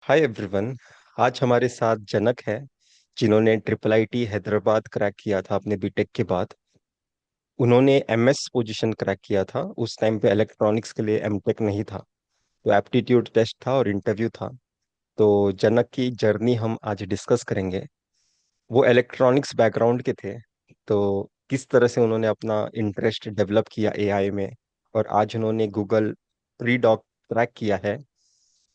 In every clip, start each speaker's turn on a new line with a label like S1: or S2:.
S1: Hi everyone. आज हमारे साथ जनक है, जिन्होंने ट्रिपल आईटी हैदराबाद क्रैक किया था अपने बीटेक के बाद। उन्होंने एमएस पोजीशन क्रैक किया था। उस टाइम पे इलेक्ट्रॉनिक्स के लिए एमटेक नहीं था, तो एप्टीट्यूड टेस्ट था और इंटरव्यू था। तो जनक की जर्नी हम आज डिस्कस करेंगे। वो इलेक्ट्रॉनिक्स बैकग्राउंड के थे, तो किस तरह से उन्होंने अपना इंटरेस्ट डेवलप किया एआई में, और आज उन्होंने गूगल प्री डॉक क्रैक किया है।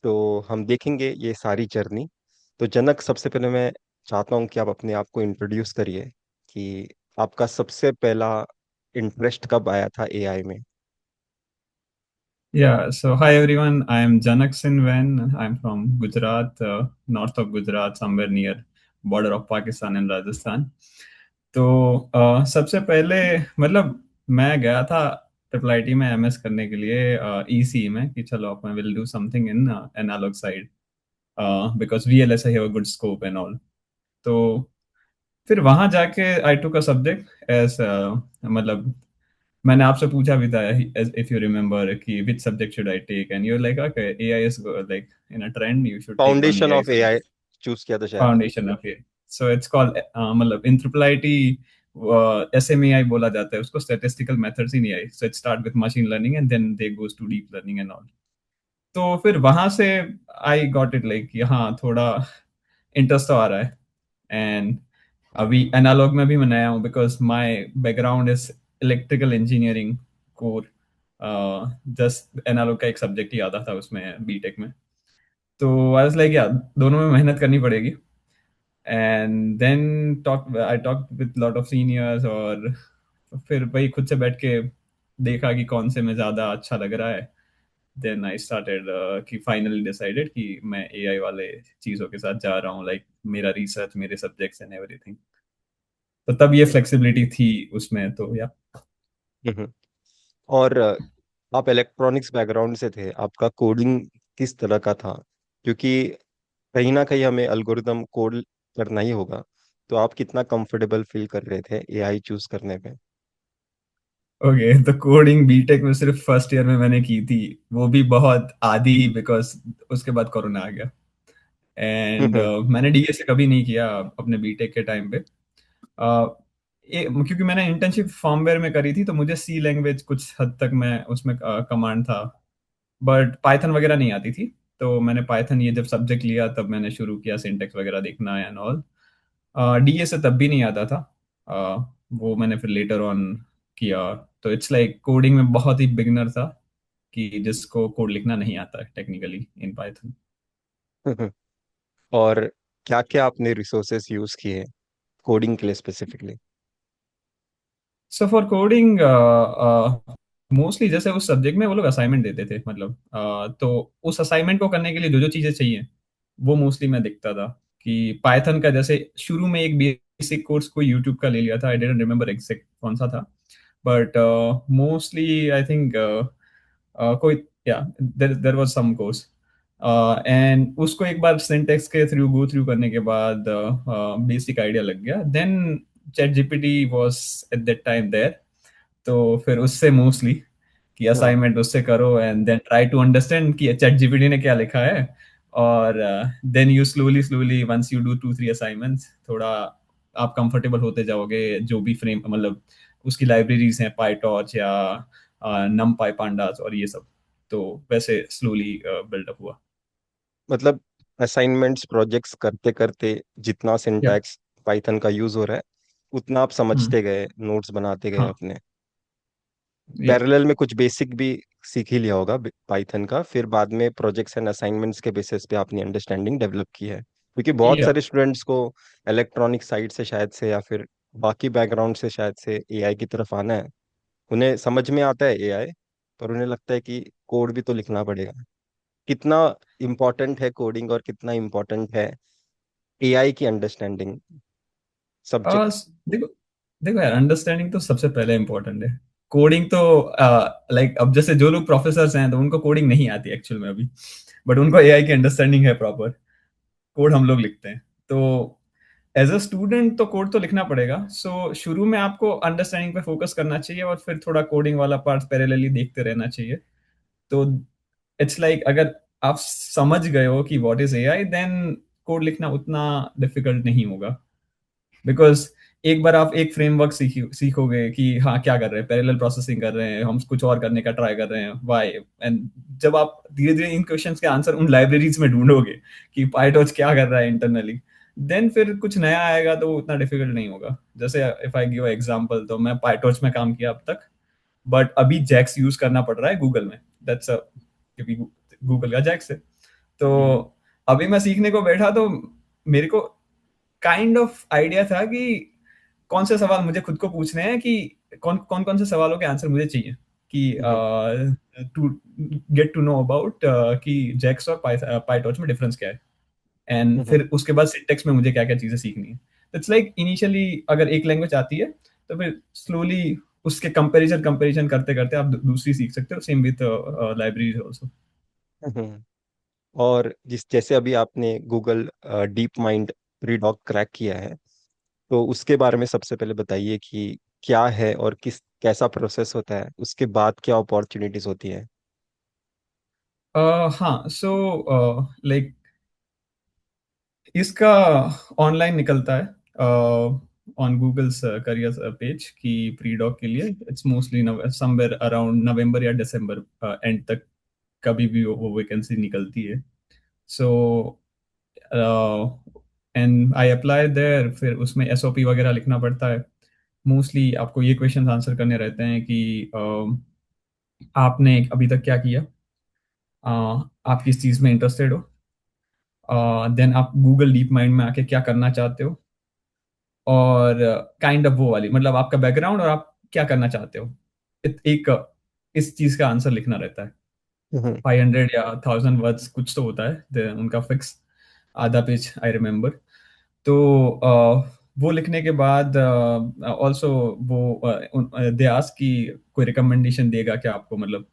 S1: तो हम देखेंगे ये सारी जर्नी। तो जनक, सबसे पहले मैं चाहता हूँ कि आप अपने आप को इंट्रोड्यूस करिए कि आपका सबसे पहला इंटरेस्ट कब आया था एआई में।
S2: Yeah, so hi everyone. I am Janak Sinven. I'm from Gujarat, north of Gujarat, somewhere near border of Pakistan and Rajasthan. तो सबसे पहले मतलब मैं गया था ट्रिपल आईटी में एमएस करने के लिए ईसी में कि चलो अपन will do something in analog side because VLSI have a good scope and all. तो फिर वहां जाके आई टुक अ सब्जेक्ट एज मतलब मैंने आपसे पूछा भी था इफ यू रिमेम्बर कि which subject should I take and you like okay AI is like in a trend you should take one
S1: foundation
S2: AI
S1: of AI choose किया था शायद।
S2: Foundation of A. So it's called मतलब in triple IT SMAI बोला जाता है उसको, statistical methods in AI. So it start with machine learning and then they goes to deep learning and all. तो फिर वहां से आई गॉट इट लाइक हाँ थोड़ा इंटरेस्ट तो आ रहा है। एंड अभी एनालॉग में भी मैं नया हूँ because my background is electrical engineering core. Just analog का एक सब्जेक्ट ही आता था उसमें बीटेक में। तो आई वाज लाइक या दोनों में मेहनत करनी पड़ेगी। And then I talk with lot of seniors और फिर वही खुद से बैठ के देखा कि कौन से में ज़्यादा अच्छा लग रहा है। देन आई स्टार्टेड कि फाइनली डिसाइडेड कि मैं एआई वाले चीज़ों के साथ जा रहा हूँ, लाइक मेरा रिसर्च मेरे सब्जेक्ट्स एंड एवरीथिंग। तो तब ये फ्लेक्सिबिलिटी थी उसमें तो या।
S1: हम्म। और आप इलेक्ट्रॉनिक्स बैकग्राउंड से थे, आपका कोडिंग किस तरह का था? क्योंकि कहीं ना कहीं हमें एल्गोरिदम कोड करना ही होगा। तो आप कितना कंफर्टेबल फील कर रहे थे एआई चूज करने में?
S2: ओके, तो कोडिंग बीटेक में सिर्फ फर्स्ट ईयर में मैंने की थी, वो भी बहुत आधी बिकॉज उसके बाद कोरोना आ गया। एंड
S1: हम्म।
S2: मैंने डीए से कभी नहीं किया अपने बीटेक के टाइम पे। क्योंकि मैंने इंटर्नशिप फॉर्मवेयर में करी थी तो मुझे सी लैंग्वेज कुछ हद तक मैं उसमें कमांड था, बट पाइथन वगैरह नहीं आती थी। तो मैंने पाइथन ये जब सब्जेक्ट लिया तब मैंने शुरू किया सिंटेक्स वगैरह देखना एंड ऑल। डीए से तब भी नहीं आता था। वो मैंने फिर लेटर ऑन किया। तो इट्स लाइक कोडिंग में बहुत ही बिगिनर था कि जिसको कोड लिखना नहीं आता है टेक्निकली इन पाइथन।
S1: और क्या क्या आपने रिसोर्सेस यूज किए कोडिंग के लिए specifically?
S2: So for coding mostly जैसे उस सब्जेक्ट में वो लोग असाइनमेंट देते थे, मतलब तो उस असाइनमेंट को करने के लिए जो जो चीजें चाहिए वो मोस्टली मैं देखता था। कि पाइथन का जैसे शुरू में एक बेसिक कोर्स कोई यूट्यूब का ले लिया था, आई डेंट रिमेम्बर एग्जैक्ट कौन सा था। बट मोस्टली आई थिंक कोई या there there was some course. And उसको एक बार सिंटेक्स के थ्रू गो थ्रू करने के बाद बेसिक आइडिया लग गया। Then ChatGPT was at that time there. तो फिर उससे मोस्टली कि
S1: हाँ।
S2: असाइनमेंट उससे करो and then try to understand कि चैट जीपीटी ने क्या लिखा है। और then you slowly slowly once you do 2 3 assignments थोड़ा आप कंफर्टेबल होते जाओगे। जो भी फ्रेम मतलब उसकी लाइब्रेरीज हैं पाईटॉर्च या नमपाई पांडास और ये सब, तो वैसे स्लोली बिल्डअप हुआ।
S1: मतलब असाइनमेंट्स प्रोजेक्ट्स करते करते जितना
S2: या
S1: सिंटैक्स पाइथन का यूज हो रहा है, उतना आप
S2: हम्म
S1: समझते गए, नोट्स बनाते गए
S2: हाँ
S1: अपने।
S2: या
S1: पैरेलल में कुछ बेसिक भी सीख ही लिया होगा पाइथन का, फिर बाद में प्रोजेक्ट्स एंड असाइनमेंट्स के बेसिस पे अपनी अंडरस्टैंडिंग डेवलप की है। क्योंकि बहुत
S2: या
S1: सारे स्टूडेंट्स को इलेक्ट्रॉनिक साइड से शायद से, या फिर बाकी बैकग्राउंड से शायद से एआई की तरफ आना है। उन्हें समझ में आता है एआई, पर उन्हें लगता है कि कोड भी तो लिखना पड़ेगा। कितना इम्पोर्टेंट है कोडिंग और कितना इम्पोर्टेंट है एआई की अंडरस्टैंडिंग सब्जेक्ट?
S2: देखो देखो यार, अंडरस्टैंडिंग तो सबसे पहले इंपॉर्टेंट है। कोडिंग तो लाइक अब जैसे जो लोग प्रोफेसर हैं तो उनको कोडिंग नहीं आती एक्चुअल में अभी, बट उनको एआई की अंडरस्टैंडिंग है प्रॉपर। कोड हम लोग लिखते हैं तो एज अ स्टूडेंट तो कोड तो लिखना पड़ेगा। सो शुरू में आपको अंडरस्टैंडिंग पे फोकस करना चाहिए और फिर थोड़ा कोडिंग वाला पार्ट पैरेलली देखते रहना चाहिए। तो इट्स लाइक अगर आप समझ गए हो कि what is AI, then code लिखना उतना डिफिकल्ट नहीं होगा। बिकॉज एक बार आप एक फ्रेमवर्क सीखोगे कि हाँ क्या कर रहे हैं, पैरेलल प्रोसेसिंग कर रहे हैं, हम कुछ और करने का ट्राई कर रहे हैं, वाई, एंड जब आप धीरे धीरे इन क्वेश्चंस के आंसर उन लाइब्रेरीज में ढूंढोगे कि पाइटॉच क्या कर रहा है इंटरनली, देन फिर कुछ नया आएगा तो वो उतना डिफिकल्ट नहीं होगा। जैसे इफ आई गिव एग्जांपल, तो मैं पाइटॉच में काम किया अब तक, बट अभी जैक्स यूज करना पड़ रहा है गूगल में। दैट्स क्योंकि गूगल का जैक्स है। तो
S1: हम्म।
S2: अभी मैं सीखने को बैठा तो मेरे को काइंड ऑफ आइडिया था कि कौन से सवाल मुझे खुद को पूछने हैं, कि कौन कौन कौन से सवालों के आंसर मुझे चाहिए, कि
S1: hmm.
S2: To get to know about कि जैक्स और पाइटॉच में डिफरेंस क्या है, एंड
S1: हम्म।
S2: फिर उसके बाद सिंटेक्स में मुझे क्या क्या चीजें सीखनी है। इट्स लाइक इनिशियली अगर एक लैंग्वेज आती है तो फिर स्लोली उसके कंपैरिजन कंपैरिजन करते करते आप दूसरी सीख सकते हो, सेम विथ लाइब्रेरीज आल्सो।
S1: हम्म। और जिस जैसे अभी आपने गूगल डीप माइंड प्रीडॉक क्रैक किया है, तो उसके बारे में सबसे पहले बताइए कि क्या है और किस कैसा प्रोसेस होता है, उसके बाद क्या अपॉर्चुनिटीज होती है।
S2: हाँ, सो लाइक इसका ऑनलाइन निकलता है ऑन गूगल्स करियर पेज की प्री डॉक के लिए। इट्स मोस्टली समवेयर अराउंड नवंबर या दिसंबर एंड तक कभी भी वो वैकेंसी निकलती है। So and I apply there, फिर उसमें एसओपी वगैरह लिखना पड़ता है। मोस्टली आपको ये क्वेश्चन आंसर करने रहते हैं कि आपने अभी तक क्या किया, आप किस चीज़ में इंटरेस्टेड हो, देन आप गूगल डीप माइंड में आके क्या करना चाहते हो, और काइंड ऑफ वो वाली मतलब आपका बैकग्राउंड और आप क्या करना चाहते हो। एक इस चीज का आंसर लिखना रहता है।
S1: हम्म।
S2: 500 या 1000 वर्ड्स कुछ तो होता है उनका फिक्स, आधा पेज आई रिमेम्बर। तो वो लिखने के बाद ऑल्सो वो दे आस्क कि कोई रिकमेंडेशन देगा क्या आपको, मतलब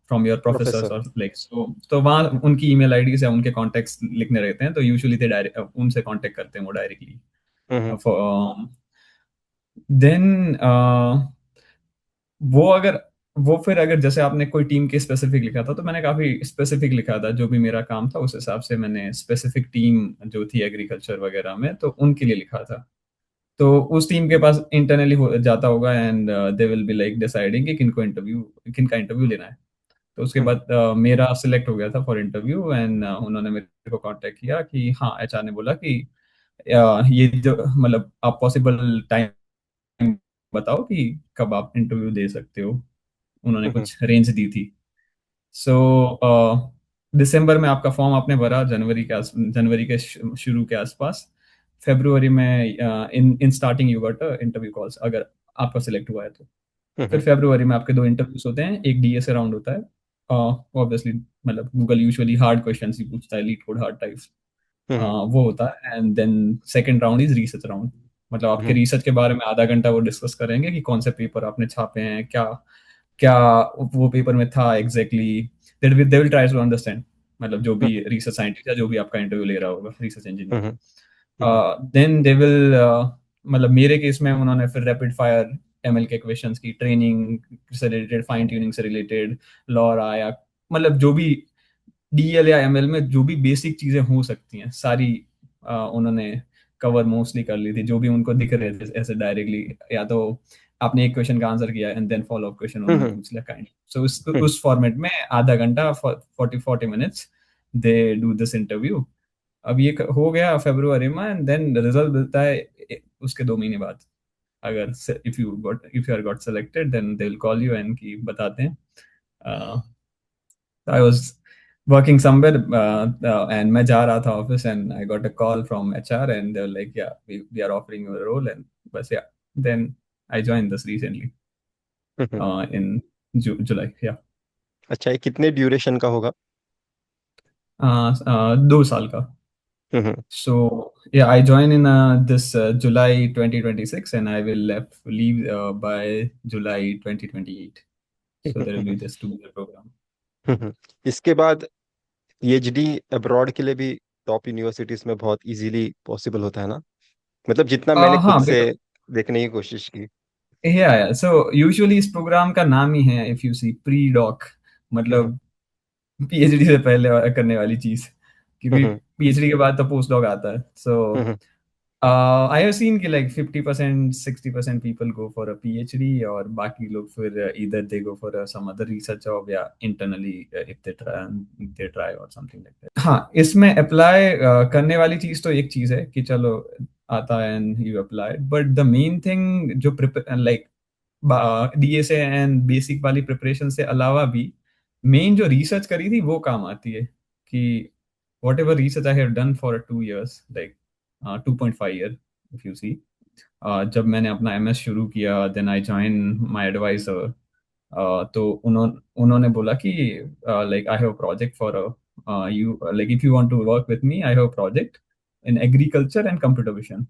S2: फ्रॉम योर प्रोफेसर्स
S1: प्रोफेसर।
S2: और लाइक सो। तो वहाँ उनकी ईमेल आईडीज या उनके कॉन्टेक्ट्स लिखने रहते हैं, तो यूजुअली दे डायरेक्ट उनसे कांटेक्ट करते हैं वो डायरेक्टली।
S1: हम्म।
S2: देन वो अगर वो फिर अगर जैसे आपने कोई टीम के स्पेसिफिक लिखा था, तो मैंने काफी स्पेसिफिक लिखा था, जो भी मेरा काम था उस हिसाब से मैंने स्पेसिफिक टीम जो थी एग्रीकल्चर वगैरह में, तो उनके लिए लिखा था। तो उस टीम के पास इंटरनली हो जाता होगा, and they will be like deciding कि किन का इंटरव्यू लेना है। तो उसके
S1: हम्म।
S2: बाद मेरा सिलेक्ट हो गया था फॉर इंटरव्यू, एंड उन्होंने मेरे को कांटेक्ट किया कि हाँ, एचआर ने बोला कि ये जो मतलब आप पॉसिबल टाइम बताओ कि कब आप इंटरव्यू दे सकते हो। उन्होंने
S1: हम्म।
S2: कुछ रेंज दी थी। सो दिसंबर में आपका फॉर्म आपने भरा, जनवरी के शुरू के आसपास। फरवरी में in in starting you got interview calls, अगर आपका सिलेक्ट हुआ है तो। फिर
S1: हम्म।
S2: फरवरी में आपके दो इंटरव्यूज होते हैं, एक डीएसए राउंड होता है ऑब्वियसली, मतलब गूगल यूजुअली हार्ड क्वेश्चन ही पूछता है, lead code hard types.
S1: Hmm.
S2: वो होता है, and then second round is research round. मतलब आपके
S1: हम्म।
S2: रिसर्च के बारे में आधा घंटा वो डिस्कस करेंगे कि कौन से पेपर आपने छापे हैं, क्या क्या वो पेपर में था exactly. They will try to understand, मतलब जो भी रिसर्च साइंटिस्ट या जो भी आपका इंटरव्यू ले रहा होगा, research engineer.
S1: Hmm. Hmm.
S2: Then they will मतलब मेरे केस में उन्होंने फिर रैपिड फायर एमएल के क्वेश्चंस की ट्रेनिंग से रिलेटेड, फाइन ट्यूनिंग से रिलेटेड, लॉरा या मतलब जो भी डीएल या एमएल में जो भी बेसिक चीजें हो सकती हैं सारी उन्होंने कवर मोस्टली कर ली थी, जो भी उनको दिख रहे थे ऐसे डायरेक्टली। या तो आपने एक क्वेश्चन का आंसर किया and then follow up question उन्होंने
S1: हम्म।
S2: पूछ लिया काइंड। सो उस फॉर्मेट में आधा घंटा 40 minutes they do this interview. अब ये हो गया फरवरी में, एंड देन रिजल्ट मिलता है उसके 2 महीने बाद। अगर if you are got selected, then they will call you and की बताते हैं। I was working somewhere, and मैं जा रहा था office, and I got a call from HR, and they were like, yeah, we are offering you a role, and बस yeah, then I joined this recently
S1: hmm.
S2: in July, yeah.
S1: अच्छा, ये कितने duration का होगा?
S2: 2 साल का।
S1: हम्म।
S2: So yeah, I joined in this July 2026, and I will leave by July 2028. So there will be this 2 year program.
S1: इसके बाद PhD abroad के लिए भी टॉप यूनिवर्सिटीज में बहुत इजीली पॉसिबल होता है ना? मतलब जितना मैंने खुद
S2: हाँ,
S1: से देखने की कोशिश की।
S2: या सो यूजुअली इस प्रोग्राम का नाम ही है, if you see pre doc,
S1: hmm.
S2: मतलब पीएचडी से पहले करने वाली चीज, क्योंकि
S1: हम्म।
S2: पीएचडी के बाद तो पोस्ट डॉक आता है। सो
S1: हम्म।
S2: आई हैव सीन कि like 50% 60% people go for a PhD, और बाकी लोग फिर either they go for some other research job या internally if they try or something like that। हाँ, इसमें अप्लाई करने वाली चीज तो एक चीज है कि चलो आता है and you apply, but the main thing जो लाइक डीएसए एंड बेसिक वाली प्रिपरेशन से अलावा भी मेन जो रिसर्च करी थी वो काम आती है। कि whatever research I have done for 2 years, like 2.5 year if you see, जब मैंने अपना एमएस शुरू किया, then I join my advisor. तो उन्होंने बोला कि like I have project for you, like if you want to work with me, I have project in agriculture and computer vision.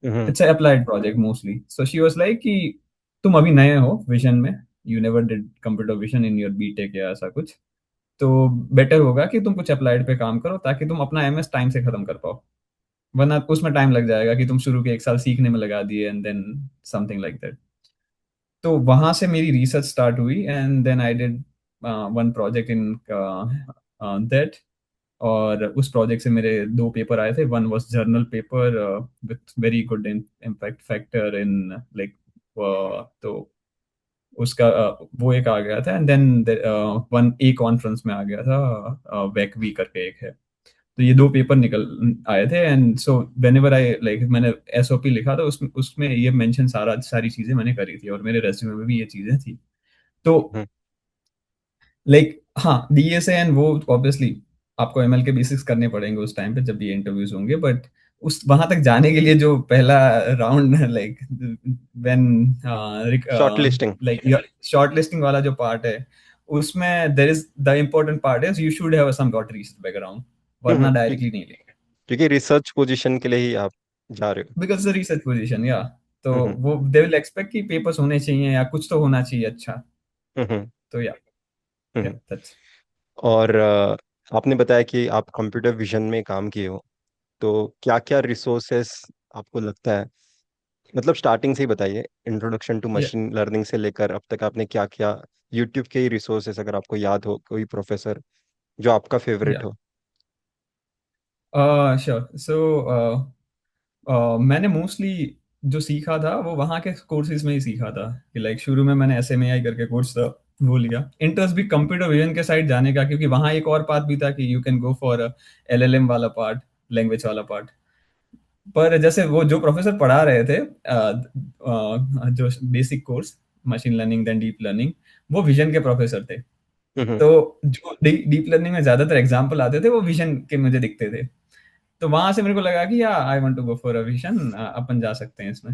S1: Hmm.
S2: It's applied project mostly. So she was like कि तुम अभी नए हो vision में, you never did computer vision in your BTech या ऐसा कुछ, तो बेटर होगा कि तुम कुछ अप्लाइड पे काम करो ताकि तुम अपना एमएस टाइम से खत्म कर पाओ, वरना उसमें टाइम लग जाएगा कि तुम शुरू के 1 साल सीखने में लगा दिए and then something like that. तो वहां से मेरी रिसर्च स्टार्ट हुई and then I did one project in that. और उस प्रोजेक्ट से मेरे 2 पेपर आए थे। One was journal paper with very good impact factor in like, तो उसका वो एक आ गया था, and then one a conference में आ गया था, वेकवी करके एक है। तो ये 2 पेपर निकल आए थे, and so when ever I like मैंने एसओपी लिखा था, उसमें उसमें ये मेंशन सारी चीजें मैंने करी थी, और मेरे रेज्यूमे में भी ये चीजें थी। तो
S1: हम्म।
S2: लाइक हाँ, डीएसए एंड वो ऑब्वियसली आपको एमएल के बेसिक्स करने पड़ेंगे उस टाइम पे जब ये इंटरव्यूज होंगे, बट उस वहां तक जाने के लिए जो पहला round like when
S1: short listing.
S2: Like short listing वाला जो पार्ट है, उसमें there is the important part is you should have some got research background, वरना डायरेक्टली नहीं लेंगे।
S1: क्योंकि रिसर्च पोजीशन के लिए ही आप जा रहे हो।
S2: बिकॉज द रिसर्च पोजीशन या, तो
S1: हम्म।
S2: वो दे विल एक्सपेक्ट कि पेपर्स होने चाहिए या कुछ तो होना चाहिए अच्छा।
S1: हम्म।
S2: तो या
S1: हम्म।
S2: दैट्स
S1: और आपने बताया कि आप कंप्यूटर विजन में काम किए हो, तो क्या क्या रिसोर्सेस आपको लगता है, मतलब स्टार्टिंग से ही बताइए, इंट्रोडक्शन टू
S2: या
S1: मशीन लर्निंग से लेकर अब तक आपने क्या क्या, यूट्यूब के ही रिसोर्सेस अगर आपको याद हो, कोई प्रोफेसर जो आपका फेवरेट
S2: या
S1: हो।
S2: श्योर। सो मैंने मोस्टली जो सीखा था वो वहाँ के कोर्सेज में ही सीखा था। कि लाइक शुरू में मैंने एसएमएआई करके कोर्स था, वो लिया। इंटरेस्ट भी कंप्यूटर विजन के साइड जाने का, क्योंकि वहाँ एक और पाथ भी था कि you can go for LLM वाला पार्ट, लैंग्वेज वाला पार्ट। पर जैसे वो जो प्रोफेसर पढ़ा रहे थे जो basic course, machine learning then deep learning, वो विजन के प्रोफेसर थे।
S1: हम्म।
S2: तो जो डीप लर्निंग में ज्यादातर एग्जाम्पल आते थे वो विजन के मुझे दिखते थे। तो वहां से मेरे को लगा कि या I want to go for a vision, अपन जा सकते हैं इसमें।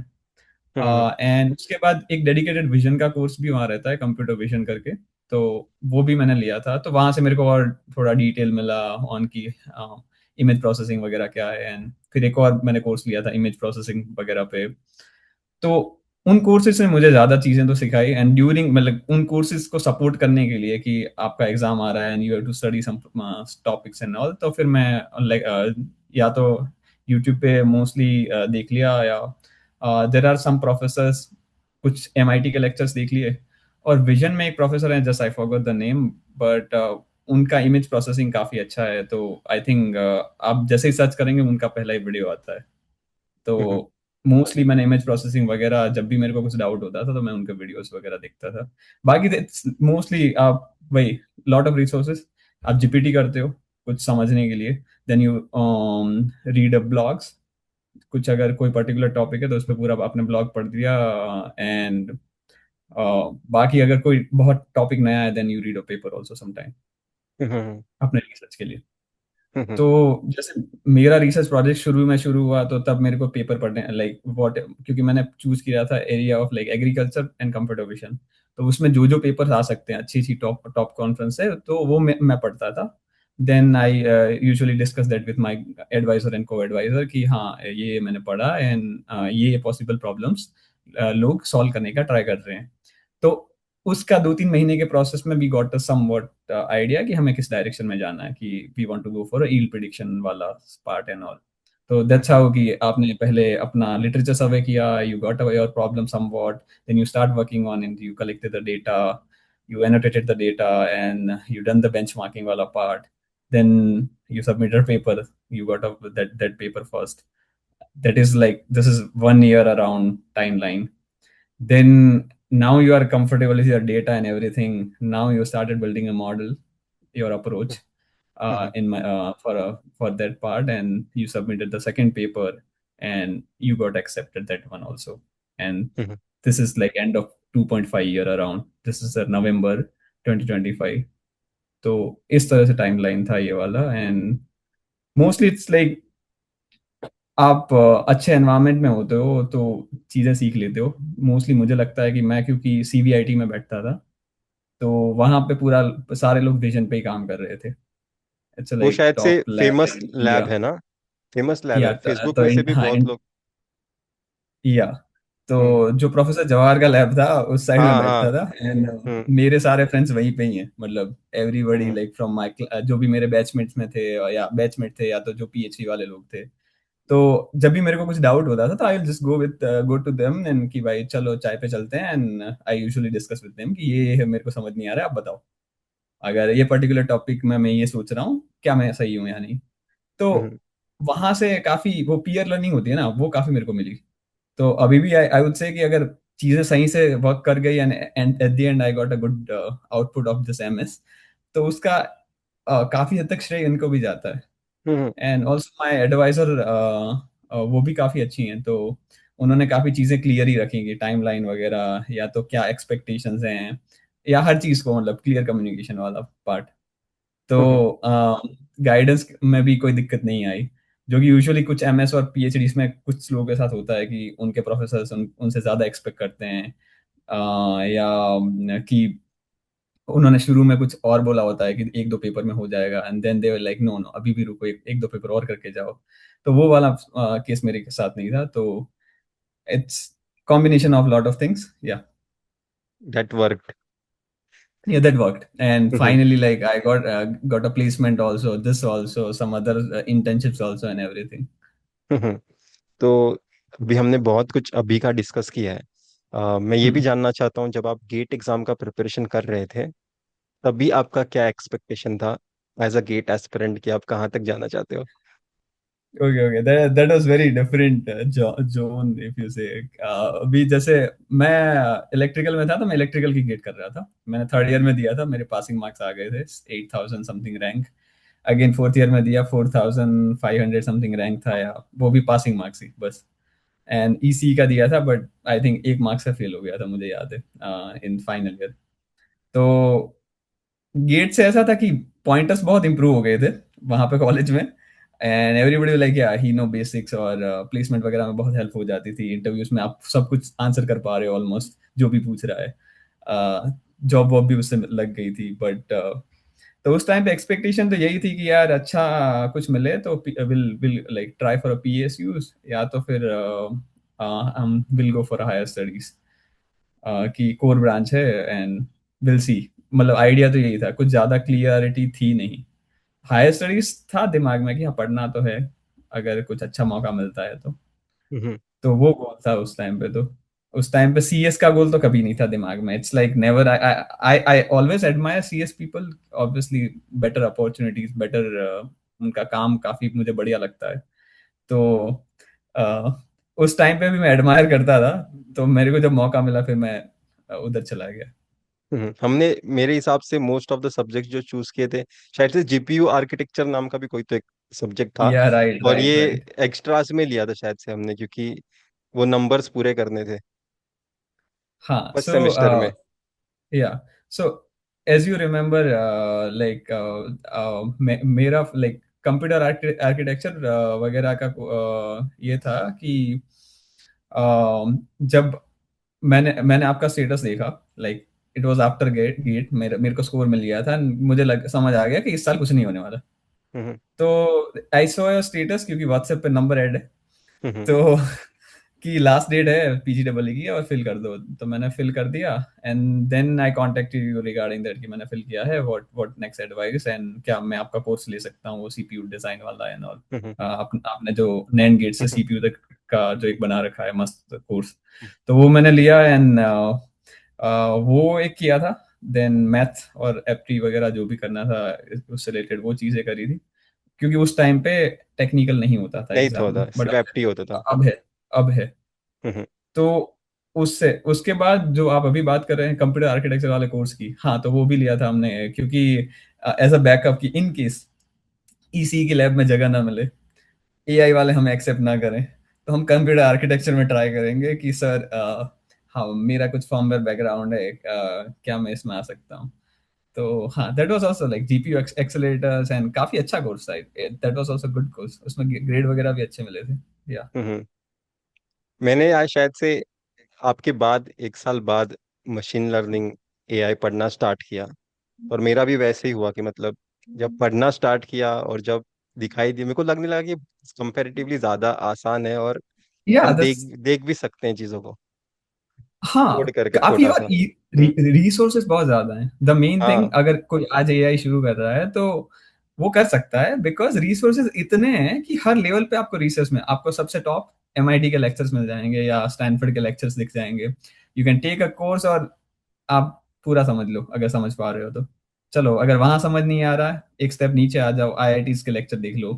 S1: हम्म।
S2: एंड उसके बाद एक डेडिकेटेड विजन का कोर्स भी वहाँ रहता है, कंप्यूटर विजन करके। तो वो भी मैंने लिया था, तो वहां से मेरे को और थोड़ा डिटेल मिला ऑन की इमेज प्रोसेसिंग वगैरह क्या है। एंड फिर एक और मैंने कोर्स लिया था इमेज प्रोसेसिंग वगैरह पे। तो उन कोर्सेज ने मुझे ज्यादा चीजें तो सिखाई, एंड ड्यूरिंग मतलब उन कोर्सेज को सपोर्ट करने के लिए कि आपका एग्जाम आ रहा है and you have to study some topics and all, तो फिर मैं लाइक या तो यूट्यूब पे मोस्टली देख लिया, या देर आर सम प्रोफेसर्स, कुछ एमआईटी के लेक्चर्स देख लिए। और विजन में एक प्रोफेसर है, just I forgot the name, but उनका इमेज प्रोसेसिंग काफी अच्छा है। तो आई थिंक आप जैसे ही सर्च करेंगे उनका पहला ही वीडियो आता है। तो
S1: हम्म।
S2: मोस्टली मैंने इमेज प्रोसेसिंग वगैरह, जब भी मेरे को कुछ डाउट होता था तो मैं उनके वीडियोस वगैरह देखता था। बाकी मोस्टली आप वही लॉट ऑफ रिसोर्सेज, आप जीपीटी करते हो कुछ समझने के लिए, then you read a blogs, कुछ अगर कोई पर्टिकुलर टॉपिक है तो उस पर पूरा आपने ब्लॉग पढ़ दिया। एंड बाकी अगर कोई बहुत टॉपिक नया है then you read a paper also sometime
S1: hmm.
S2: अपने रिसर्च के लिए।
S1: हम्म।
S2: तो जैसे मेरा रिसर्च प्रोजेक्ट शुरू हुआ तो तब मेरे को पेपर पढ़ने लाइक व्हाट, क्योंकि मैंने चूज किया था area of like agriculture and computer vision. तो उसमें जो जो पेपर्स आ सकते हैं अच्छी अच्छी टॉप टॉप कॉन्फ्रेंस है, तो वो मैं पढ़ता था। Then I usually discuss that with my advisor and co advisor कि हाँ ये मैंने पढ़ा, एंड ये पॉसिबल प्रॉब्लम्स लोग सॉल्व करने का ट्राई कर रहे हैं। तो उसका 2-3 महीने के प्रोसेस में we got a somewhat idea कि हमें किस डायरेक्शन में जाना है, कि we want to go for a yield prediction वाला पार्ट एंड ऑल। तो दैट्स हाउ कि आपने पहले अपना लिटरेचर सर्वे किया, you got your problem somewhat, then you start working on it, you collected the data, you annotated the data, and you done the benchmarking wala part. Then you submitted paper. You got up with that paper first. That is like, this is 1 year around timeline. Then now you are comfortable with your data and everything. Now you started building a model, your approach
S1: Mhm.
S2: in my for that part, and you submitted the second paper, and you got accepted that one also. And
S1: Mhm.
S2: this is like end of 2.5 year around. This is November 2025. तो इस तरह से timeline था ये वाला. And mostly it's like, आप अच्छे environment में होते हो तो चीज़ें सीख लेते हो. मोस्टली मुझे लगता है कि मैं क्योंकि सीबीआईटी में बैठता था, तो वहाँ पे पूरा सारे लोग विजन पे ही काम कर रहे थे. इट्स
S1: वो
S2: लाइक
S1: शायद से
S2: top lab
S1: famous
S2: in
S1: lab
S2: India.
S1: है ना, फेमस लैब
S2: या
S1: है, फेसबुक
S2: तो
S1: में से भी
S2: हाँ,
S1: बहुत लोग।
S2: या तो
S1: हम्म।
S2: जो प्रोफेसर जवाहर का लैब था उस साइड में
S1: हाँ हाँ।
S2: बैठता था. एंड
S1: हम्म।
S2: मेरे सारे फ्रेंड्स वहीं पे ही हैं. मतलब everybody
S1: hmm.
S2: Like from my, जो भी मेरे बैचमेट्स में थे या बैचमेट थे या तो जो पीएचडी वाले लोग थे. तो जब भी मेरे को कुछ डाउट होता था तो I just go to them and कि भाई चलो चाय पे चलते हैं. And I usually discuss with them कि ये मेरे को समझ नहीं आ रहा है, आप बताओ. अगर ये पर्टिकुलर टॉपिक में मैं ये सोच रहा हूँ, क्या मैं सही हूँ या नहीं. तो
S1: हम्म।
S2: वहां से काफी वो पीयर लर्निंग होती है ना, वो काफी मेरे को मिली. तो अभी भी आई वुड से कि अगर चीजें सही से वर्क कर गई and at the and I got a good output of this MS, तो उसका काफी हद तक श्रेय इनको भी जाता है.
S1: हम्म।
S2: एंड ऑल्सो माई एडवाइजर, वो भी काफी अच्छी हैं. तो उन्होंने काफी चीजें क्लियर ही रखी कि टाइमलाइन वगैरह, या तो क्या एक्सपेक्टेशंस हैं, या हर चीज को मतलब क्लियर कम्युनिकेशन वाला पार्ट. तो
S1: हम्म।
S2: गाइडेंस में भी कोई दिक्कत नहीं आई. जो कि यूजुअली कुछ एमएस और पीएचडी में कुछ लोगों के साथ होता है कि उनके प्रोफेसर उनसे ज्यादा एक्सपेक्ट करते हैं. या कि उन्होंने शुरू में कुछ और बोला होता है कि एक दो पेपर में हो जाएगा, and then they were like no no, अभी भी रुको, एक दो पेपर और करके जाओ. तो वो वाला केस मेरे के साथ नहीं था. तो it's combination of lot of things. या
S1: that worked.
S2: yeah, that worked. And finally, like I got a placement also, this also, some other internships also, and everything.
S1: तो अभी हमने बहुत कुछ अभी का डिस्कस किया है। मैं ये भी
S2: Hmm.
S1: जानना चाहता हूँ, जब आप गेट एग्जाम का प्रिपरेशन कर रहे थे तभी आपका क्या एक्सपेक्टेशन था एज अ गेट एस्पिरेंट, कि आप कहाँ तक जाना चाहते हो?
S2: Okay, okay. That was very different zone, if you say. अभी जैसे मैं इलेक्ट्रिकल में था, तो मैं इलेक्ट्रिकल की गेट कर रहा था. मैंने थर्ड ईयर में दिया था, मेरे पासिंग मार्क्स आ गए थे 8,000 something rank. Again fourth year में दिया, 4,500 समथिंग रैंक था, या वो भी पासिंग मार्क्स ही बस. एंड ईसी का दिया था, बट आई थिंक एक मार्क्स से फेल हो गया था, मुझे याद है, इन फाइनल ईयर. तो गेट से ऐसा था कि पॉइंटर्स बहुत इंप्रूव हो गए थे वहां पे कॉलेज में. एंड एवरीबॉडी लाइक या ही नो बेसिक्स, और प्लेसमेंट वगैरह में बहुत हेल्प हो जाती थी. इंटरव्यूज में आप सब कुछ आंसर कर पा रहे हो ऑलमोस्ट, जो भी पूछ रहा है. जॉब वॉब भी उससे लग गई थी. बट तो उस टाइम पे एक्सपेक्टेशन तो यही थी कि यार अच्छा कुछ मिले तो will will like try for a PSUs, या तो फिर हम will go for higher studies, कि कोर ब्रांच है, एंड विल सी. मतलब आइडिया तो यही था, कुछ ज्यादा क्लियरिटी थी नहीं. हायर स्टडीज था दिमाग में कि हाँ पढ़ना तो है, अगर कुछ अच्छा मौका मिलता है तो.
S1: हम्म।
S2: तो वो गोल था उस टाइम पे. तो उस टाइम पे सीएस का गोल तो कभी नहीं था दिमाग में. It's like never. I I always admire CS people. Obviously better opportunities, better, उनका काम काफी मुझे बढ़िया लगता है. तो uh, उस टाइम पे भी मैं एडमायर करता था. तो मेरे को जब मौका मिला, फिर मैं उधर चला गया.
S1: हमने मेरे हिसाब से मोस्ट ऑफ द सब्जेक्ट जो चूज किए थे, शायद से जीपीयू आर्किटेक्चर नाम का भी कोई तो एक सब्जेक्ट था,
S2: या राइट
S1: और ये
S2: राइट राइट.
S1: एक्स्ट्रास में लिया था शायद से हमने, क्योंकि वो नंबर्स पूरे करने थे
S2: हाँ.
S1: फर्स्ट
S2: सो
S1: सेमेस्टर में।
S2: yeah, so as you remember, like मेरा like कंप्यूटर आर्किटेक्चर वगैरह का ये था कि जब मैंने आपका स्टेटस देखा, like it was after GATE GATE, मेरे मेरे को स्कोर मिल गया था. मुझे समझ आ गया कि इस साल कुछ नहीं होने वाला.
S1: हम्म।
S2: तो आई सॉ योर स्टेटस, क्योंकि व्हाट्सएप पे नंबर ऐड है.
S1: हम्म।
S2: तो कि लास्ट डेट है पीजीडब्ल्यू की, और फिल कर दो. तो मैंने फिल कर दिया. And then I contacted you regarding that कि मैंने फिल किया है, what what next advice, and क्या मैं आपका कोर्स ले सकता हूँ, वो सीपीयू डिजाइन वाला एंड ऑल.
S1: हम्म।
S2: आपने जो नैंड गेट से
S1: हम्म।
S2: सीपीयू तक का जो एक बना रखा है मस्त कोर्स, तो वो मैंने लिया. एंड वो एक किया था. देन मैथ और एप्टी वगैरह जो भी करना था उससे रिलेटेड वो चीज़ें करी थी, क्योंकि उस टाइम पे टेक्निकल नहीं होता था
S1: नहीं तो
S2: एग्जाम में,
S1: होता,
S2: बट
S1: सिर्फ एप्टी होता था।
S2: अब है, अब है।
S1: हम्म।
S2: तो उससे उसके बाद जो आप अभी बात कर रहे हैं कंप्यूटर आर्किटेक्चर वाले कोर्स की, हाँ तो वो भी लिया था हमने, क्योंकि एज अ बैकअप की इन केस ईसी की लैब में जगह ना मिले, एआई वाले हमें एक्सेप्ट ना करें, तो हम कंप्यूटर आर्किटेक्चर में ट्राई करेंगे कि सर हाँ मेरा कुछ फर्मवेयर बैकग्राउंड है, क्या मैं इसमें आ सकता हूँ। तो हाँ that was also like GPU accelerators and काफी अच्छा कोर्स था, that was also good course, उसमें ग्रेड वगैरह भी अच्छे मिले थे या।
S1: हम्म। मैंने आज शायद से आपके बाद 1 साल बाद मशीन लर्निंग एआई पढ़ना स्टार्ट किया। और मेरा भी वैसे ही हुआ कि मतलब जब पढ़ना स्टार्ट किया और जब दिखाई दी, मेरे को लगने लगा कि कंपैरेटिवली ज्यादा आसान है और
S2: या
S1: हम देख
S2: दैट्स,
S1: देख भी सकते हैं चीजों को, कोड
S2: हाँ
S1: करके
S2: काफी,
S1: छोटा
S2: और
S1: सा। हम्म।
S2: रिसोर्सेज बहुत ज्यादा हैं, द मेन थिंग
S1: हाँ।
S2: अगर कोई आज एआई शुरू कर रहा है तो वो कर सकता है, बिकॉज रिसोर्सेज इतने हैं कि हर लेवल पे आपको रिसर्च में आपको सबसे टॉप एमआईटी के लेक्चर्स मिल जाएंगे या स्टैनफोर्ड के लेक्चर्स दिख जाएंगे, you can take a course और आप पूरा समझ लो अगर समझ पा रहे हो तो। चलो अगर वहां समझ नहीं आ रहा है, एक स्टेप नीचे आ जाओ, आईआईटीज के लेक्चर देख लो,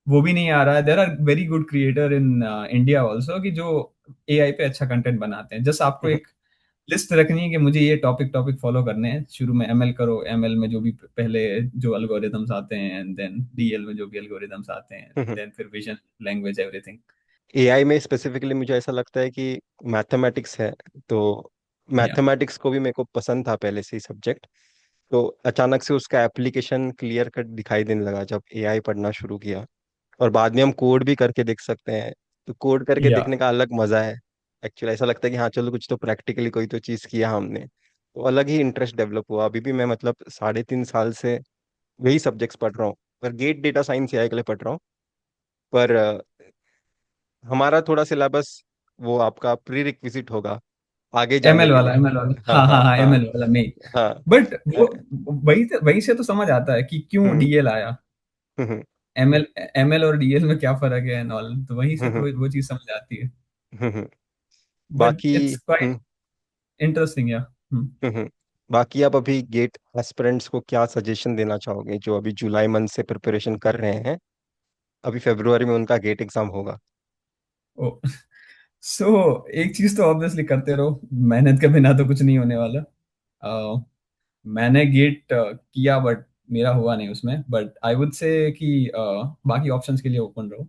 S2: वो भी नहीं आ रहा है, there are very good creator in India also कि जो एआई पे अच्छा कंटेंट बनाते हैं, जस्ट आपको
S1: हम्म।
S2: एक लिस्ट रखनी है कि मुझे ये टॉपिक टॉपिक फॉलो करने हैं, शुरू में एमएल करो, एमएल में जो भी पहले जो एल्गोरिदम्स आते हैं, एंड देन डीएल में जो भी एल्गोरिदम्स आते हैं,
S1: हम्म।
S2: देन फिर विजन, लैंग्वेज, एवरीथिंग।
S1: एआई में स्पेसिफिकली मुझे ऐसा लगता है कि मैथमेटिक्स है, तो
S2: या
S1: मैथमेटिक्स को भी मेरे को पसंद था पहले से ही सब्जेक्ट। तो अचानक से उसका एप्लीकेशन क्लियर कट दिखाई देने लगा जब एआई पढ़ना शुरू किया। और बाद में हम कोड भी करके देख सकते हैं, तो कोड करके
S2: या
S1: देखने का अलग मजा है। एक्चुअली ऐसा लगता है कि हाँ चलो कुछ तो प्रैक्टिकली कोई तो चीज़ किया हमने, तो अलग ही इंटरेस्ट डेवलप हुआ। अभी भी मैं मतलब 3.5 साल से वही सब्जेक्ट्स पढ़ रहा हूँ, पर गेट डेटा साइंस एआई के लिए पढ़ रहा हूँ। पर हमारा थोड़ा सिलेबस वो आपका प्री रिक्विजिट होगा आगे जाने
S2: एमएल
S1: के
S2: वाला,
S1: लिए।
S2: एमएल वाला,
S1: हाँ
S2: हाँ हाँ
S1: हाँ
S2: हाँ,
S1: हाँ
S2: एमएल वाला नहीं,
S1: हाँ।
S2: बट
S1: अ,
S2: वो वही से तो समझ आता है कि क्यों
S1: हम्म।
S2: डीएल आया,
S1: हम्म।
S2: एमएल एमएल और डीएल में क्या फर्क है एंड ऑल, तो वहीं से
S1: हम्म।
S2: तो वो चीज समझ आती है,
S1: हम्म।
S2: बट
S1: बाकी।
S2: It's quite
S1: hmm.
S2: इंटरेस्टिंग या।
S1: बाकी आप अभी गेट एस्पिरेंट्स को क्या सजेशन देना चाहोगे जो अभी जुलाई मंथ से प्रिपरेशन कर रहे हैं? अभी फरवरी में उनका गेट एग्जाम होगा।
S2: ओ सो एक चीज तो ऑब्वियसली करते रहो, मेहनत के बिना तो कुछ नहीं होने वाला। मैंने गेट किया बट मेरा हुआ नहीं उसमें, बट आई वुड से कि बाकी ऑप्शंस के लिए ओपन रहो।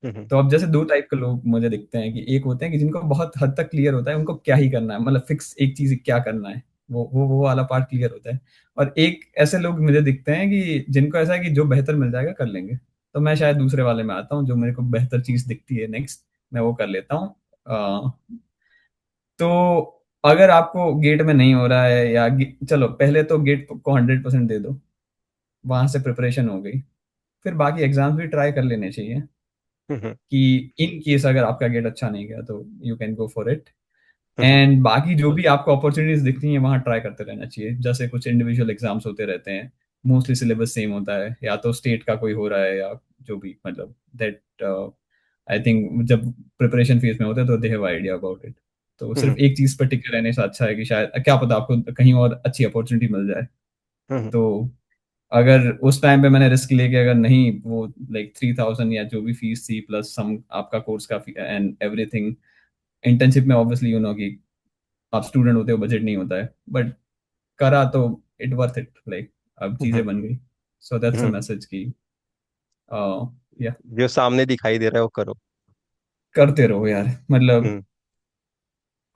S1: हम्म।
S2: तो अब जैसे दो टाइप के लोग मुझे दिखते हैं, कि एक होते हैं कि जिनको बहुत हद तक क्लियर होता है उनको क्या ही करना है, मतलब फिक्स एक चीज क्या करना है, वो वाला पार्ट क्लियर होता है। और एक ऐसे लोग मुझे दिखते हैं कि जिनको ऐसा है कि जो बेहतर मिल जाएगा कर लेंगे, तो मैं शायद दूसरे वाले में आता हूँ, जो मेरे को बेहतर चीज दिखती है नेक्स्ट मैं वो कर लेता हूँ। तो अगर आपको गेट में नहीं हो रहा है या चलो पहले तो गेट को 100% दे दो, वहां से प्रिपरेशन हो गई, फिर बाकी एग्जाम्स भी ट्राई कर लेने चाहिए,
S1: हम्म।
S2: कि इन केस अगर आपका गेट अच्छा नहीं गया तो you can go for it.
S1: Hmm.
S2: And बाकी जो भी आपको अपॉर्चुनिटीज दिखती हैं वहां ट्राई करते रहना चाहिए, जैसे कुछ इंडिविजुअल एग्जाम्स होते रहते हैं, मोस्टली सिलेबस सेम होता है, या तो स्टेट का कोई हो रहा है या जो भी, मतलब दैट आई थिंक जब प्रिपरेशन फेज में होते हैं तो they have idea about it. तो सिर्फ
S1: हम्म।
S2: एक चीज पर टिके रहने से अच्छा है कि शायद क्या पता आपको कहीं और अच्छी अपॉर्चुनिटी मिल जाए।
S1: हम्म।
S2: तो अगर उस टाइम पे मैंने रिस्क लेके अगर नहीं वो लाइक 3,000 या जो भी फीस थी प्लस सम आपका कोर्स का एंड एवरीथिंग, इंटर्नशिप में ऑब्वियसली यू नो कि आप स्टूडेंट होते हो बजट नहीं होता है, बट करा तो इट वर्थ इट, लाइक अब
S1: हम्म।
S2: चीजें बन गई। So that's a
S1: hmm.
S2: Message की या
S1: जो सामने दिखाई दे रहा है वो करो।
S2: करते रहो यार, मतलब
S1: हम्म।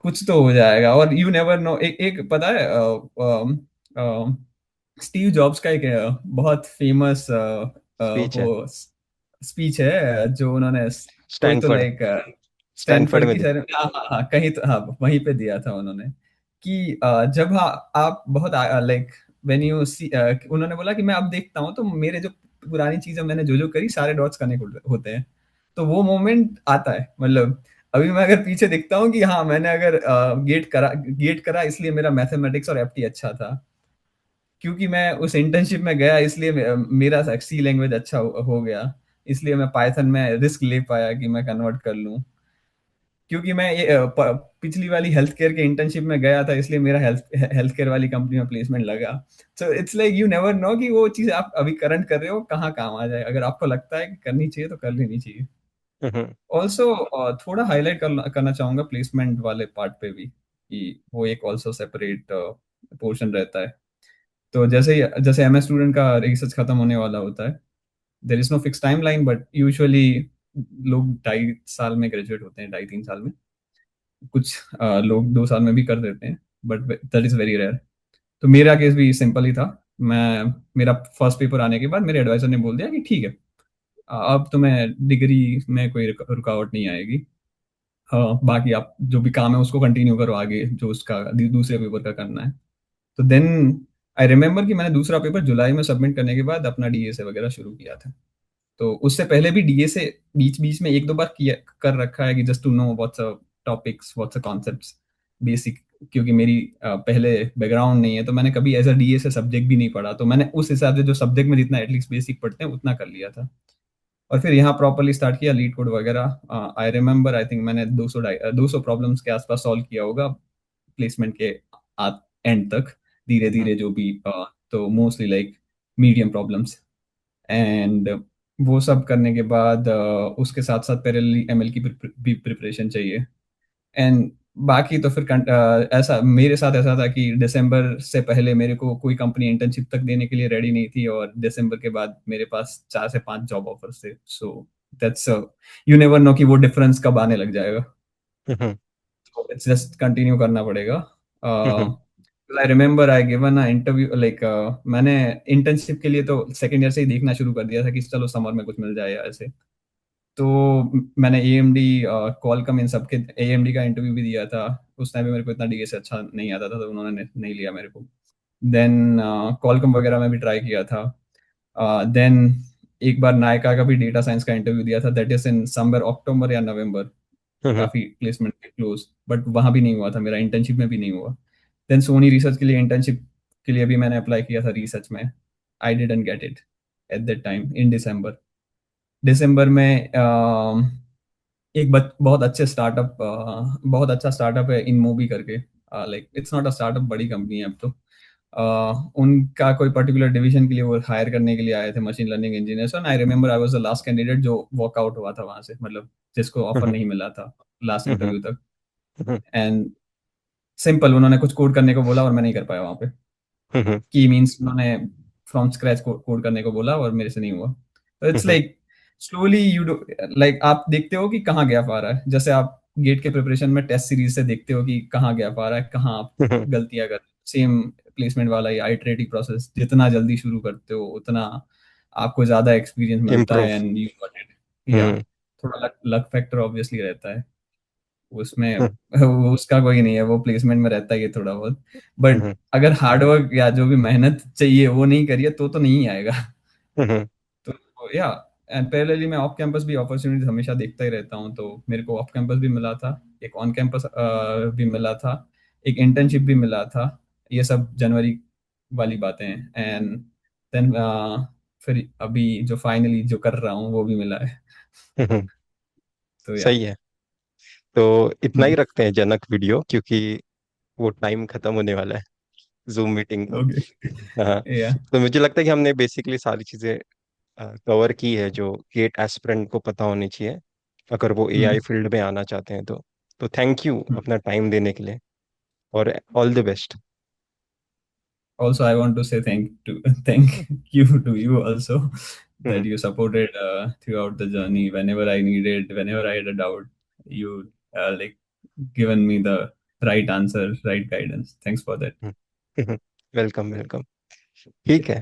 S2: कुछ तो हो जाएगा, और यू नेवर नो। एक पता है स्टीव जॉब्स का एक बहुत फेमस
S1: स्पीच है।
S2: वो स्पीच है जो उन्होंने कोई तो
S1: स्टैनफोर्ड।
S2: लाइक
S1: स्टैनफोर्ड
S2: स्टैनफोर्ड
S1: में
S2: की
S1: दी।
S2: शायद, हाँ हाँ हाँ कहीं तो हाँ वहीं पे दिया था उन्होंने, कि जब आप बहुत लाइक व्हेन यू सी, उन्होंने बोला कि मैं अब देखता हूँ तो मेरे जो पुरानी चीजें मैंने जो जो करी सारे डॉट्स कनेक्ट होते हैं, तो वो मोमेंट आता है, मतलब अभी मैं अगर पीछे देखता हूँ कि हाँ मैंने अगर गेट करा इसलिए मेरा मैथमेटिक्स और एप्टी अच्छा था, क्योंकि मैं उस इंटर्नशिप में गया इसलिए मेरा सी लैंग्वेज अच्छा हो गया, इसलिए मैं पाइथन में रिस्क ले पाया कि मैं कन्वर्ट कर लूँ। क्योंकि मैं ये पिछली वाली हेल्थ केयर के इंटर्नशिप में गया था, इसलिए मेरा हेल्थ केयर वाली कंपनी में प्लेसमेंट लगा। So it's like you never know कि वो चीज़ आप अभी करंट कर रहे हो कहाँ काम आ जाए। अगर आपको लगता है कि करनी चाहिए तो कर लेनी चाहिए।
S1: हम्म।
S2: ऑल्सो थोड़ा हाईलाइट करना चाहूंगा प्लेसमेंट वाले पार्ट पे भी, कि वो एक ऑल्सो सेपरेट पोर्शन रहता है। तो जैसे जैसे एमएस स्टूडेंट का रिसर्च खत्म होने वाला होता है, there is no fix timeline, but usually लोग 2.5 साल में ग्रेजुएट होते हैं, 2.5 3 साल में। कुछ लोग 2 साल में भी कर देते हैं, but that is very rare. तो मेरा केस भी सिंपल ही था। मैं मेरा फर्स्ट पेपर आने के बाद मेरे एडवाइजर ने बोल दिया कि ठीक है, अब तुम्हें डिग्री में कोई रुकावट नहीं आएगी। हाँ, बाकी आप जो भी काम है उसको कंटिन्यू करो आगे, जो उसका दूसरे पेपर का करना है। तो देन आई रिमेम्बर कि मैंने दूसरा पेपर जुलाई में सबमिट करने के बाद अपना डीएसए वगैरह शुरू किया था। तो उससे पहले भी डीएसए बीच बीच में एक दो बार किया कर रखा है, कि just to know what's a topics, what's a concepts, basic. क्योंकि मेरी पहले बैकग्राउंड नहीं है, तो मैंने कभी एज अ डीएसए सब्जेक्ट भी नहीं पढ़ा, तो मैंने उस हिसाब से जो सब्जेक्ट में जितना एटलीस्ट बेसिक पढ़ते हैं उतना कर लिया था। और फिर यहाँ प्रॉपरली स्टार्ट किया लीड कोड वगैरह। आई रिमेम्बर, आई थिंक मैंने 200 प्रॉब्लम्स के आसपास सॉल्व किया होगा प्लेसमेंट के एंड तक, धीरे धीरे जो भी। तो mostly like medium problems. And वो सब करने के बाद उसके साथ साथ पैरेलली एमएल की भी प्रिपरेशन चाहिए। एंड बाकी तो फिर ऐसा मेरे साथ ऐसा था कि दिसंबर से पहले मेरे को कोई कंपनी इंटर्नशिप तक देने के लिए रेडी नहीं थी, और दिसंबर के बाद मेरे पास 4 से 5 जॉब ऑफर्स थे। So that's, you never know कि वो डिफरेंस कब आने लग जाएगा।
S1: हम्म।
S2: तो इट्स जस्ट कंटिन्यू करना पड़ेगा।
S1: Hmm.
S2: I remember I given a interview, like मैंने इंटर्नशिप के लिए तो सेकेंड ईयर से ही देखना शुरू कर दिया था कि चलो समर में कुछ मिल जाए या ऐसे। तो मैंने एएमडी, कॉलकम, इन सब के एएमडी का इंटरव्यू भी दिया था। उस टाइम पे मेरे को इतना डीएस अच्छा नहीं आता था, तो उन्होंने नहीं लिया मेरे को। देन कॉलकम वगैरह में भी ट्राई किया था। देन एक बार नायका का भी डेटा साइंस का इंटरव्यू दिया था, दैट इज इन समवेयर अक्टूबर या नवंबर।
S1: हम्म।
S2: काफी प्लेसमेंट के क्लोज, बट वहां भी नहीं हुआ था, मेरा इंटर्नशिप में भी नहीं हुआ। देन सोनी रिसर्च के लिए इंटर्नशिप के लिए भी मैंने अप्लाई किया था रिसर्च में। I didn't get it at that time in December. दिसंबर में एक बहुत अच्छे स्टार्टअप, बहुत अच्छा स्टार्टअप है इन मूवी करके। Like it's not a startup, बड़ी कंपनी है अब तो। उनका कोई पर्टिकुलर डिवीजन के लिए वो हायर करने के लिए आए थे machine learning engineers, and I remember I was the last candidate जो वॉकआउट हुआ था वहां से, मतलब जिसको ऑफर
S1: हम्म।
S2: नहीं मिला था लास्ट
S1: हम्म।
S2: इंटरव्यू तक। एंड सिंपल, उन्होंने कुछ कोड करने को बोला और मैं नहीं कर पाया वहां पे।
S1: हम्म।
S2: की मीन्स उन्होंने फ्रॉम स्क्रैच कोड करने को बोला और मेरे से नहीं हुआ। तो it's
S1: hmm.
S2: Like slowly you do, like आप देखते हो कि कहाँ गैप आ रहा है, जैसे आप गेट के प्रिपरेशन में टेस्ट सीरीज से देखते हो कि कहाँ गैप आ रहा है, कहाँ आप
S1: हम्म।
S2: गलतियां कर। सेम प्लेसमेंट वाला ही आइटरेटिव प्रोसेस, जितना जल्दी शुरू करते हो उतना आपको ज्यादा एक्सपीरियंस मिलता है,
S1: improve.
S2: And you got it. या
S1: हम्म।
S2: थोड़ा लक लक फैक्टर ऑब्वियसली रहता है उसमें। वो उसका कोई नहीं है, वो प्लेसमेंट में रहता ही है थोड़ा बहुत। बट
S1: हम्म।
S2: अगर हार्डवर्क या जो भी मेहनत चाहिए वो नहीं करिए तो नहीं आएगा।
S1: हम्म।
S2: तो या एंड पैरेलली मैं ऑफ कैंपस भी अपॉर्चुनिटीज हमेशा देखता ही रहता हूँ। तो मेरे को ऑफ कैंपस भी मिला था, एक ऑन कैंपस भी मिला था, एक इंटर्नशिप भी मिला था। ये सब जनवरी वाली बातें हैं। एंड देन फिर अभी जो फाइनली जो कर रहा हूँ वो भी मिला है।
S1: हम्म।
S2: तो या।
S1: सही है। तो इतना ही रखते हैं जनक वीडियो, क्योंकि वो टाइम खत्म होने वाला है जूम मीटिंग का।
S2: ओके।
S1: हाँ।
S2: या।
S1: तो मुझे लगता है कि हमने बेसिकली सारी चीजें कवर की है जो गेट एस्पिरेंट को पता होनी चाहिए, अगर वो एआई फील्ड में आना चाहते हैं तो थैंक यू अपना टाइम देने के लिए, और all the best.
S2: Also, I want to say thank you to you also, that
S1: hmm.
S2: you supported throughout the journey. Whenever I had a doubt, you like given me the right answer, right guidance. Thanks for that.
S1: Welcome welcome. ठीक है।